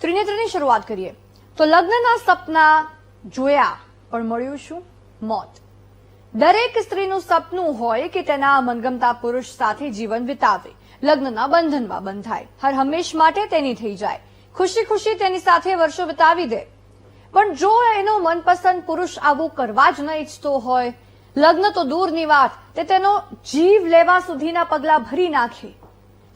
ત્રિનેત્રની શરૂઆત કરીએ તો લગ્નના સપના જોયા પણ મળ્યું શું? મોત. દરેક સ્ત્રીનું સપનું હોય કે તેના મનગમતા પુરુષ સાથે જીવન વિતાવે, લગ્નના બંધનમાં બંધાય, હર હંમેશ માટે તેની થઈ જાય, ખુશી ખુશી તેની સાથે વર્ષો વિતાવી દે. પણ જો એનો મનપસંદ પુરુષ આવું કરવા જ ન ઈચ્છતો હોય, લગ્ન તો દૂરની વાત, તે તેનો જીવ લેવા સુધીના પગલા ભરી નાખે.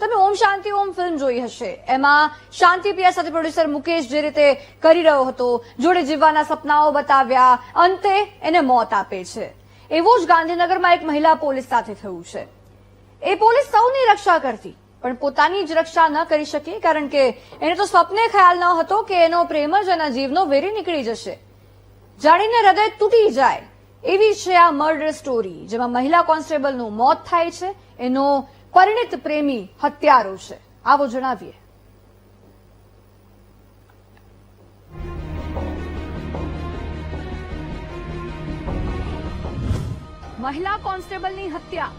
તમે ઓમ શાંતિ ઓમ ફિલ્મ જોઈ હશે. એમાં શાંતિ પિયા સાથે પ્રોડ્યુસર મુકેશ જે રીતે કરી રહ્યો હતો, જોડે જીવવાના સપનાઓ બતાવ્યા, અંતે એને મોત આપે છે. એવું જ ગાંધીનગરમાં એક મહિલા પોલીસ સાથે થયું છે. એ પોલીસ સૌની રક્ષા કરતી, પણ પોતાની જ રક્ષા ન કરી શકી, કારણ કે એને તો સ્વપ્ને ખ્યાલ ન હતો કે એનો પ્રેમ જ એના જીવનો વેરી નીકળી જશે. જાણીને હૃદય તૂટી જાય એવી છે આ મર્ડર સ્ટોરી, જેમાં મહિલા કોન્સ્ટેબલનું મોત થાય છે. એનો પરિણીત પ્રેમી હત્યારો છે. આવો જણાવીએ. મહિલા કોન્સ્ટેબલની હત્યા,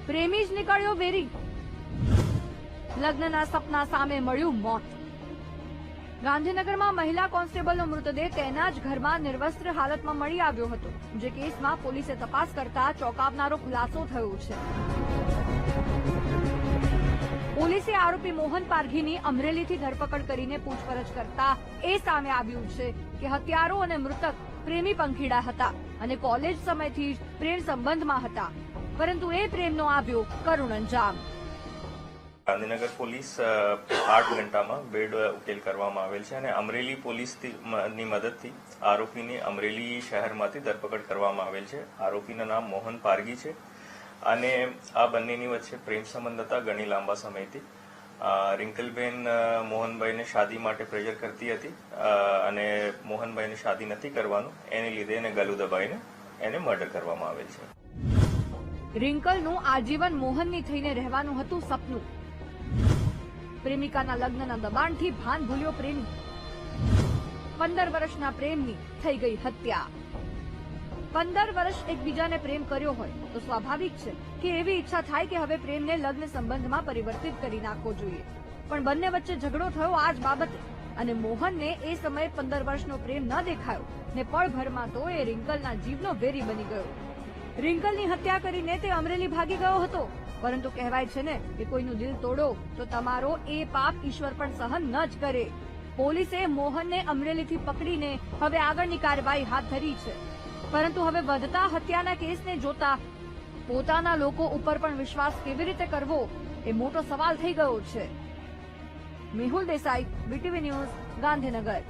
પ્રેમી જ નીકળ્યો વેરી, લગ્નના સપના સામે મળ્યું મોત. ગાંધીનગરમાં મહિલા કોન્સ્ટેબલનો મૃતદેહ તેના જ ઘરમાં નિર્વસ્ત્ર હાલતમાં મળી આવ્યો હતો, જે કેસમાં પોલીસે તપાસ કરતા ચોંકાવનારો ખુલાસો થયો છે. પોલીસે આરોપી મોહન પારઘીની અમરેલીથી ધરપકડ કરીને પૂછપરછ કરતા એ સામે આવ્યું છે કે હત્યારો અને મૃતક પ્રેમી પંખીડા હતા અને કોલેજ સમયથી જ પ્રેમ સંબંધમાં હતા, પરંતુ એ પ્રેમનો આવ્યો કરુણ અંજામ. ગાંધીનગર પોલીસ 8 ઘંટામાં બેડ ઉકેલ કરવામાં આવેલ છે અને અમરેલી પોલીસની મદદથી આરોપીની અમરેલી શહેરમાંથી ધરપકડ કરવામાં આવેલ છે. આરોપીનું નામ મોહન પારઘી છે અને આ બંનેની વચ્ચે પ્રેમ સંબંધ હતા ઘણી લાંબા સમયથી. રિંકલબેન મોહનભાઈને શાદી માટે પ્રેશર કરતી હતી અને મોહનભાઈને શાદી નથી કરવાનું, એને લીધે એને ગળું દબાઈને એને મર્ડર કરવામાં આવેલ છે. રિંકલનું આજીવન મોહનની થઈને રહેવાનું હતું સપનું. પ્રેમિકાના લગ્નના દબાણથી ભાન ભૂલ્યો પ્રેમી. 15 વર્ષના પ્રેમની થઈ ગઈ હત્યા. 15 વર્ષ એકબીજાને પ્રેમ કર્યો હોય તો સ્વાભાવિક છે કે એવી ઈચ્છા થાય કે હવે પ્રેમને લગ્ન સંબંધમાં પરિવર્તિત કરી નાખવો જોઈએ. પણ બંને વચ્ચે ઝઘડો થયો આ જ બાબતે, અને મોહનને એ સમયે 15 વર્ષનો પ્રેમ ન દેખાયો ને પળભરમાં તો એ રિંકલના જીવનો વેરી બની ગયો. રિંકલની હત્યા કરીને તે અમરેલી ભાગી ગયો હતો, પરંતુ કહેવાય છે ને કે કોઈનું દિલ તોડો તો તમારો એ પાપ ઈશ્વર પણ સહન ન જ કરે. પોલીસે મોહનને અમરેલીથી પકડીને હવે આગળની કાર્યવાહી હાથ ધરી છે, પરંતુ હવે વધતા હત્યાના કેસને જોતા પોતાના લોકો ઉપર પણ વિશ્વાસ કેવી રીતે કરવો એ મોટો સવાલ થઈ ગયો છે. Mehul Desai, BTV news, Gandhinagar.